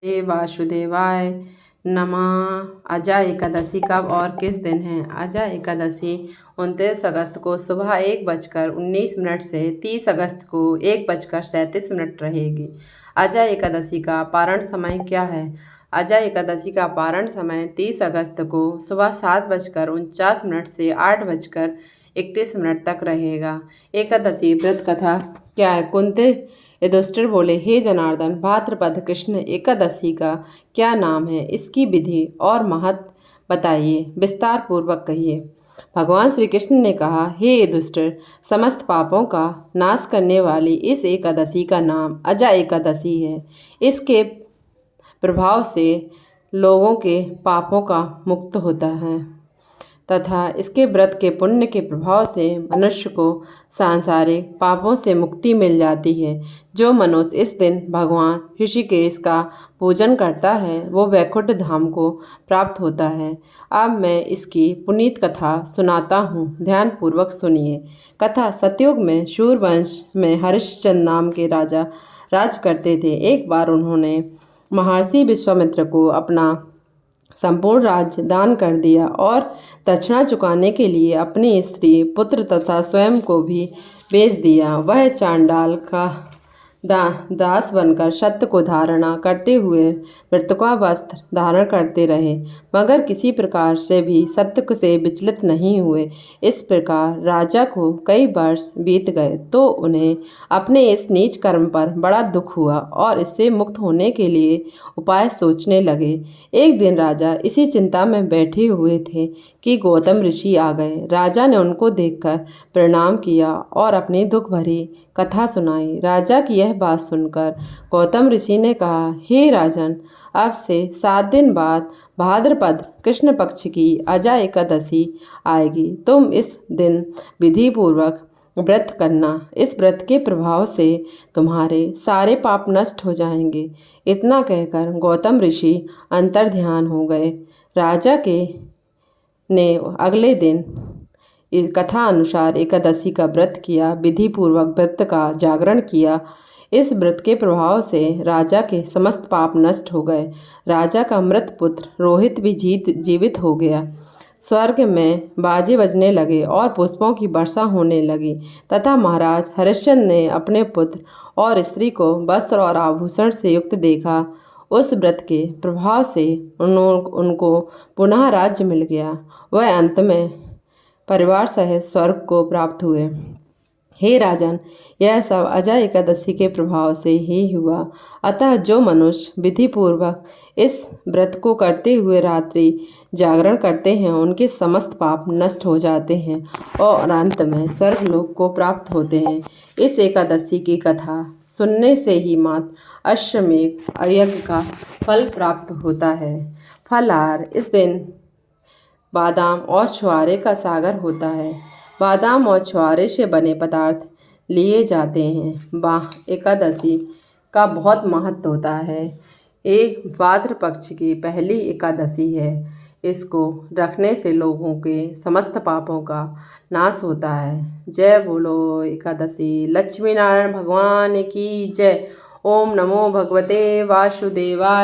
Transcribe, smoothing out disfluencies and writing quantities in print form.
वासुदेवाय नमः। अजा एकादशी कब और किस दिन है? अजा एकादशी 29 अगस्त को सुबह 1:19 से 30 अगस्त को 1:37 रहेगी। अजा एकादशी का पारण समय क्या है? अजा एकादशी का पारण समय 30 अगस्त को सुबह 7:49 से 8:31 तक रहेगा। एकादशी व्रत कथा क्या है? कुंती युधिष्ठिर बोले, हे जनार्दन, भाद्रपद कृष्ण एकादशी का क्या नाम है? इसकी विधि और महत्व बताइए, विस्तार पूर्वक कहिए। भगवान श्री कृष्ण ने कहा, हे युधिष्ठिर, समस्त पापों का नाश करने वाली इस एकादशी का नाम अजा एकादशी है। इसके प्रभाव से लोगों के पापों का मुक्त होता है तथा इसके व्रत के पुण्य के प्रभाव से मनुष्य को सांसारिक पापों से मुक्ति मिल जाती है। जो मनुष्य इस दिन भगवान ऋषिकेश का पूजन करता है वो वैकुंठ धाम को प्राप्त होता है। अब मैं इसकी पुनीत कथा सुनाता हूँ, ध्यानपूर्वक सुनिए। कथा सतयुग में सूर्यवंश में हरिश्चंद्र नाम के राजा राज करते थे। एक बार उन्होंने महर्षि विश्वामित्र को अपना संपूर्ण राज्य दान कर दिया और दक्षिणा चुकाने के लिए अपनी स्त्री, पुत्र तथा स्वयं को भी बेच दिया। वह चांडाल का दास बनकर सत्य को धारणा करते हुए मृतका वस्त्र धारण करते रहे, मगर किसी प्रकार से भी सत्य से विचलित नहीं हुए। इस प्रकार राजा को कई वर्ष बीत गए तो उन्हें अपने इस नीच कर्म पर बड़ा दुख हुआ और इससे मुक्त होने के लिए उपाय सोचने लगे। एक दिन राजा इसी चिंता में बैठे हुए थे कि गौतम ऋषि आ गए। राजा ने उनको देखकर प्रणाम किया और अपनी दुख भरी कथा सुनाई। राजा की यह बात सुनकर गौतम ऋषि ने कहा, हे राजन, अब से 7 दिन बाद भाद्रपद कृष्ण पक्ष की अजा एकादशी आएगी। तुम इस दिन विधि पूर्वक व्रत करना। इस व्रत के प्रभाव से तुम्हारे सारे पाप नष्ट हो जाएंगे। इतना कहकर गौतम ऋषि अंतर्ध्यान हो गए। राजा के ने अगले दिन इस कथा अनुसार एकादशी का व्रत किया, विधि पूर्वक व्रत का जागरण किया। इस व्रत के प्रभाव से राजा के समस्त पाप नष्ट हो गए। राजा का मृत पुत्र रोहित भी जीवित हो गया। स्वर्ग में बाजे बजने लगे और पुष्पों की वर्षा होने लगी तथा महाराज हरिश्चंद्र ने अपने पुत्र और स्त्री को वस्त्र और आभूषण से युक्त देखा। उस व्रत के प्रभाव से उनको पुनः राज्य मिल गया। वह अंत में परिवार सहित स्वर्ग को प्राप्त हुए। हे राजन, यह सब अजा एकादशी के प्रभाव से ही हुआ। अतः जो मनुष्य विधि पूर्वक इस व्रत को करते हुए रात्रि जागरण करते हैं उनके समस्त पाप नष्ट हो जाते हैं और अंत में स्वर्गलोक को प्राप्त होते हैं। इस एकादशी की कथा सुनने से ही मात्र अश्वमेध यज्ञ का फल प्राप्त होता है। फलाहार, इस दिन बादाम और छुआरे का सागर होता है। बादाम और छुआरे से बने पदार्थ लिए जाते हैं। एकादशी का बहुत महत्व होता है। एक भाद्र पक्ष की पहली एकादशी है। इसको रखने से लोगों के समस्त पापों का नाश होता है। जय बोलो एकादशी लक्ष्मी नारायण भगवान की जय। ओम नमो भगवते वासुदेवाय।